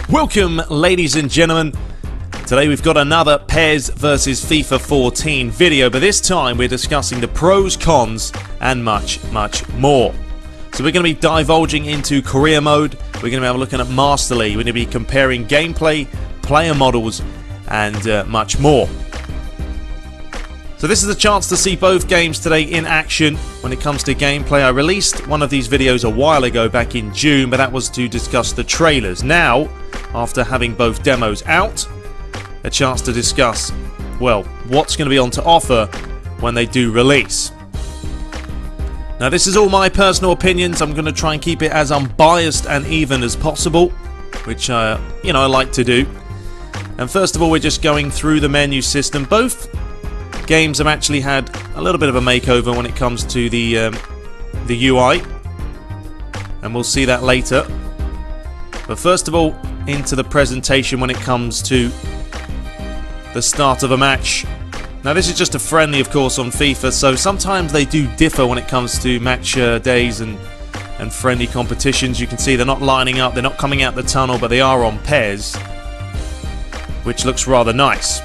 Welcome, ladies and gentlemen. Today we've got another PES versus FIFA 14 video, but this time we're discussing the pros, cons, and much more. So we're going to be divulging into career mode, we're going to be looking at Master League, we're going to be comparing gameplay, player models, and much more. So this is a chance to see both games today in action when it comes to gameplay. I released one of these videos a while ago, back in June, but that was to discuss the trailers. Now, after having both demos out, a chance to discuss, well, what's going to be on to offer when they do release. Now this is all my personal opinions. I'm going to try and keep it as unbiased and even as possible, which I like to do. And first of all, we're just going through the menu system. Both games have actually had a little bit of a makeover when it comes to the UI, and we'll see that later. But first of all, into the presentation when it comes to the start of a match. Now this is just a friendly, of course, on FIFA, so sometimes they do differ when it comes to match days and friendly competitions. You can see they're not lining up, they're not coming out the tunnel, but they are on PES, which looks rather nice.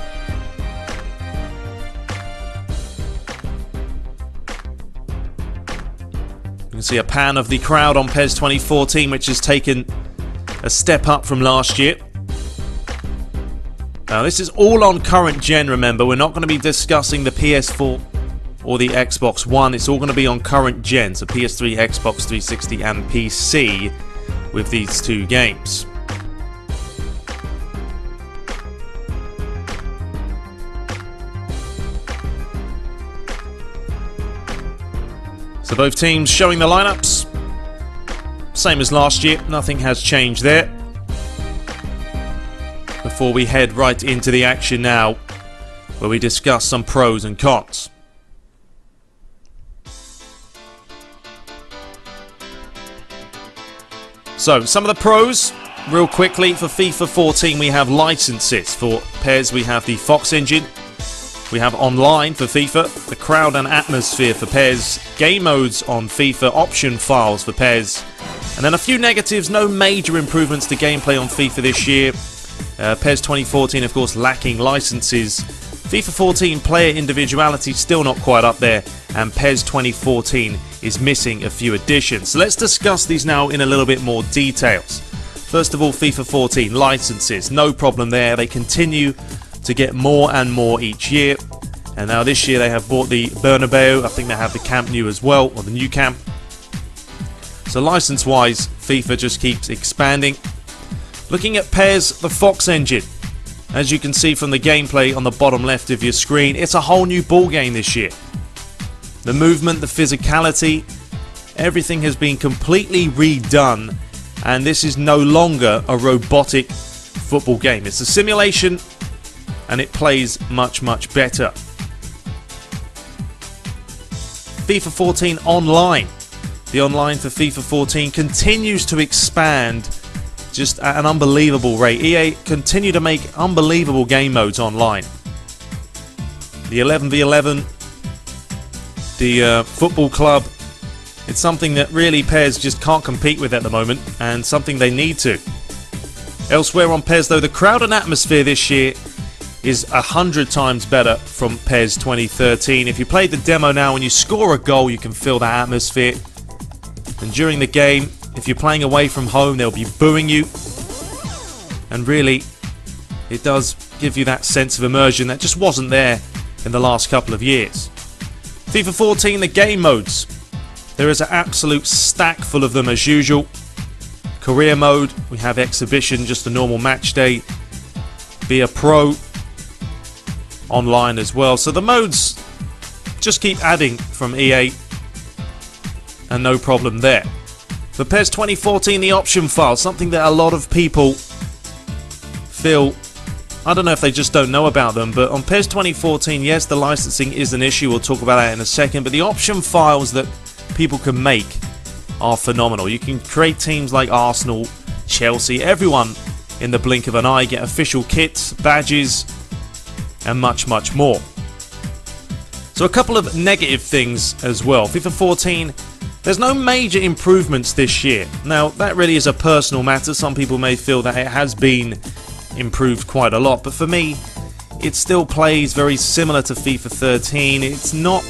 You can see a pan of the crowd on PES 2014, which has taken a step up from last year. Now this is all on current gen, remember, we're not going to be discussing the PS4 or the Xbox One, it's all going to be on current gen, so PS3, Xbox 360 and PC with these two games. So both teams showing the lineups, same as last year, nothing has changed there. Before we head right into the action now, where we discuss some pros and cons. So, some of the pros, real quickly. For FIFA 14 we have licenses. For PES we have the Fox engine. We have online for FIFA, the crowd and atmosphere for PES, game modes on FIFA, option files for PES, and then a few negatives. No major improvements to gameplay on FIFA this year. PES 2014, of course, lacking licenses. FIFA 14 player individuality still not quite up there, and PES 2014 is missing a few additions. So let's discuss these now in a little bit more details. First of all, FIFA 14 licenses, no problem there. They continue to get more and more each year, and now this year they have bought the Bernabeu. I think they have the Camp Nou as well, or the new camp. So license wise, FIFA just keeps expanding. Looking at PES, the Fox engine, as you can see from the gameplay on the bottom left of your screen, it's a whole new ball game this year. The movement, the physicality, everything has been completely redone, and this is no longer a robotic football game. It's a simulation, and it plays much better. FIFA 14 online. The online for FIFA 14 continues to expand just at an unbelievable rate. EA continue to make unbelievable game modes online. The 11v11, the football club, it's something that really PES just can't compete with at the moment, and something they need to. Elsewhere on PES though, the crowd and atmosphere this year is 100 times better from PES 2013. If you play the demo now, when you score a goal you can feel that atmosphere, and during the game, if you're playing away from home, they'll be booing you, and really it does give you that sense of immersion that just wasn't there in the last couple of years. FIFA 14, the game modes, there is an absolute stack full of them as usual. Career mode, we have exhibition, just a normal match day, be a pro, online as well. So the modes just keep adding from EA, and no problem there. For PES 2014, the option file, something that a lot of people feel, I don't know if they just don't know about them, but on PES 2014, yes, the licensing is an issue, we'll talk about that in a second, but the option files that people can make are phenomenal. You can create teams like Arsenal, Chelsea, everyone in the blink of an eye, get official kits, badges, and much more. So a couple of negative things as well. FIFA 14 There's no major improvements this year. Now, that really is a personal matter. Some people may feel that it has been improved quite a lot, but for me, it still plays very similar to FIFA 13. It's not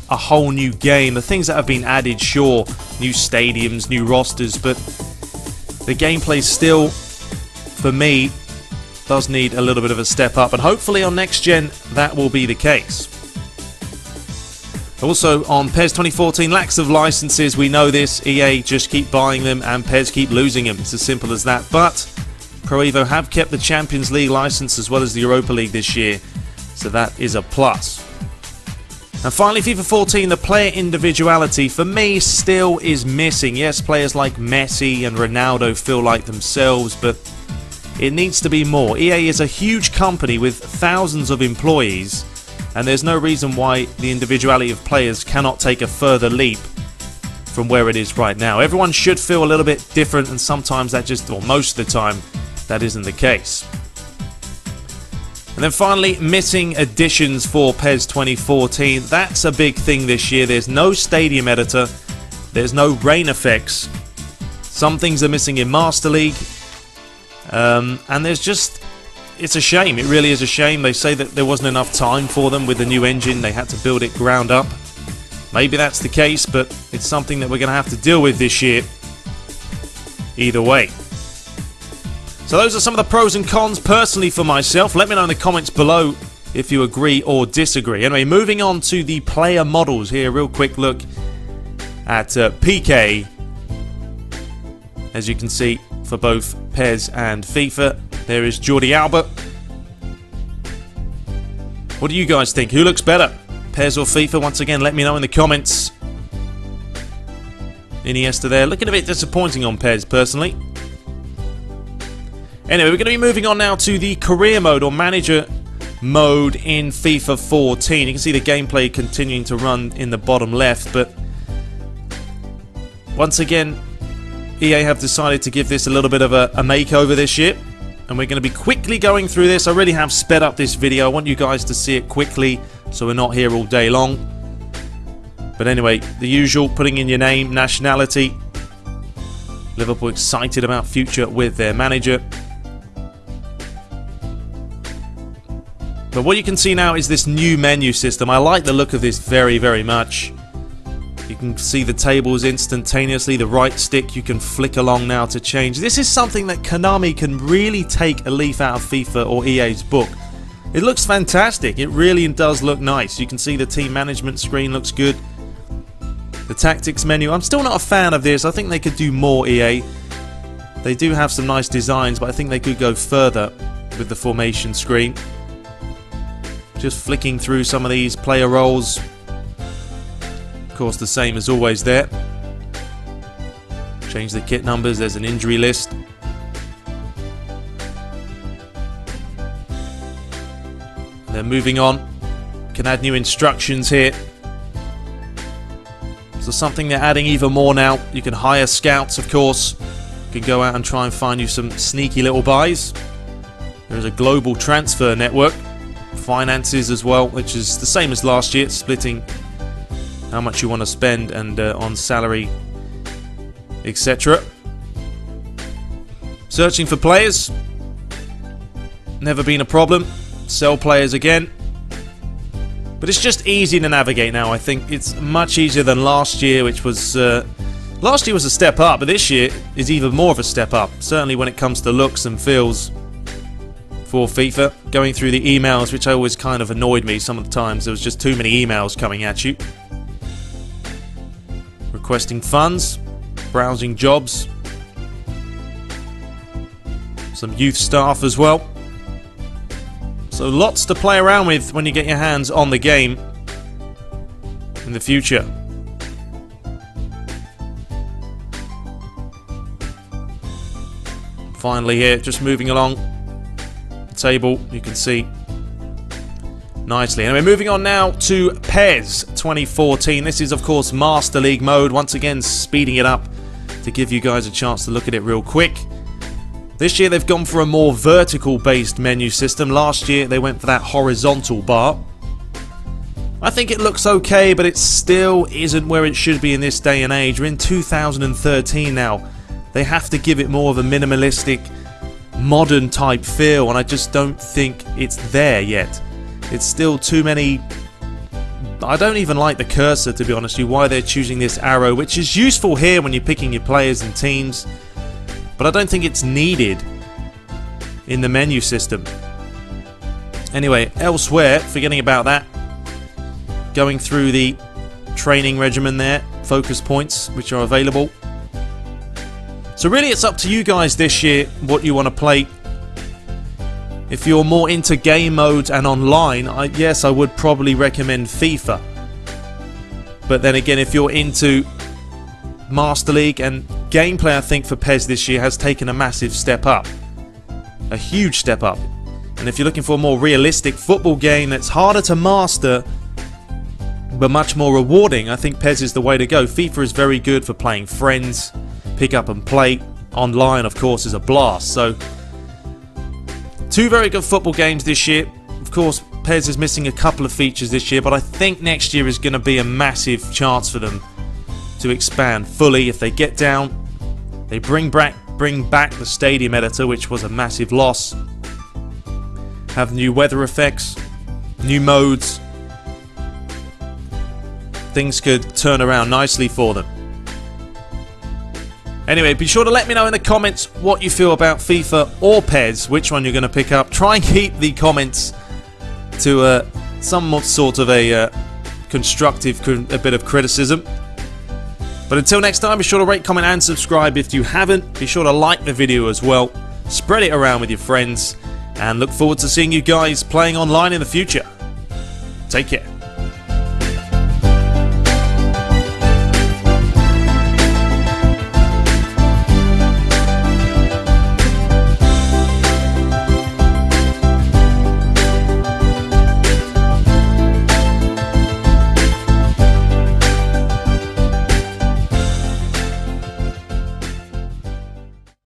a whole new game. The things that have been added, sure, new stadiums, new rosters, but the gameplay still, for me, does need a little bit of a step up, and hopefully on next gen that will be the case. Also on PES 2014, lacks of licenses, we know this. EA just keep buying them and PES keep losing them. It's as simple as that. But Pro Evo have kept the Champions League license as well as the Europa League this year, so that is a plus. And finally, FIFA 14, the player individuality for me still is missing. Yes, players like Messi and Ronaldo feel like themselves, but it needs to be more. EA is a huge company with thousands of employees, and there's no reason why the individuality of players cannot take a further leap from where it is right now. Everyone should feel a little bit different, and sometimes that just, or most of the time, that isn't the case. And then finally, missing additions for PES 2014. That's a big thing this year. There's no stadium editor. There's no rain effects. Some things are missing in Master League. And there's just, it's a shame. It really is a shame. They say that there wasn't enough time for them with the new engine. They had to build it ground up. Maybe that's the case, but it's something that we're going to have to deal with this year. Either way. So those are some of the pros and cons personally for myself. Let me know in the comments below if you agree or disagree. Anyway, moving on to the player models here. Real quick look at PK. As you can see, for both PES and FIFA, there is Jordi Alba. What do you guys think? Who looks better, PES or FIFA? Once again, let me know in the comments. Iniesta there, looking a bit disappointing on PES personally. Anyway, we're going to be moving on now to the career mode or manager mode in FIFA 14. You can see the gameplay continuing to run in the bottom left, but once again, EA have decided to give this a little bit of a makeover this year, and we're going to be quickly going through this. I really have sped up this video. I want you guys to see it quickly so we're not here all day long. But anyway, the usual, putting in your name, nationality. Liverpool excited about future with their manager. But what you can see now is this new menu system. I like the look of this very, very much. You can see the tables instantaneously. The right stick you can flick along now to change. This is something that Konami can really take a leaf out of FIFA or EA's book. It looks fantastic. It really does look nice. You can see the team management screen looks good. The tactics menu. I'm still not a fan of this. I think they could do more, EA. They do have some nice designs, but I think they could go further with the formation screen. Just flicking through some of these player roles. Of course, the same as always there. Change the kit numbers. There's an injury list. Then moving on. Can add new instructions here. So something they're adding even more now. You can hire scouts, of course. You can go out and try and find you some sneaky little buys. There is a global transfer network. Finances as well, which is the same as last year. It's splitting how much you want to spend and on salary, etc. Searching for players. Never been a problem. Sell players again. But it's just easy to navigate now. I think it's much easier than last year, which was... last year was a step up, but this year is even more of a step up. Certainly when it comes to looks and feels for FIFA. Going through the emails, which always kind of annoyed me some of the times. There was just too many emails coming at you. Requesting funds. Browsing jobs. Some youth staff as well. So lots to play around with when you get your hands on the game in the future. Finally here, just moving along the table, you can see nicely. Anyway, moving on now to PES 2014. This is, of course, Master League mode. Once again, speeding it up to give you guys a chance to look at it real quick. This year they've gone for a more vertical based menu system. Last year they went for that horizontal bar. I think it looks okay, but it still isn't where it should be in this day and age. We're in 2013 now. They have to give it more of a minimalistic, modern type feel, and I just don't think it's there yet. It's still too many... I don't even like the cursor, to be honest with you, why they're choosing this arrow, which is useful here when you're picking your players and teams, but I don't think it's needed in the menu system. Anyway, elsewhere, forgetting about that, going through the training regimen there, focus points which are available. So really it's up to you guys this year what you want to play. If you're more into game modes and online, yes, I would probably recommend FIFA. But then again, if you're into Master League, and gameplay I think for PES this year has taken a massive step up. A huge step up. And if you're looking for a more realistic football game that's harder to master but much more rewarding, I think PES is the way to go. FIFA is very good for playing friends, pick up and play. Online, of course, is a blast. So, two very good football games this year. Of course, PES is missing a couple of features this year, but I think next year is going to be a massive chance for them to expand fully. If they get down, they bring back the stadium editor, which was a massive loss. Have new weather effects, new modes. Things could turn around nicely for them. Anyway, be sure to let me know in the comments what you feel about FIFA or PES, which one you're going to pick up. Try and keep the comments to some sort of a constructive a bit of criticism. But until next time, be sure to rate, comment and subscribe if you haven't. Be sure to like the video as well. Spread it around with your friends. And look forward to seeing you guys playing online in the future. Take care.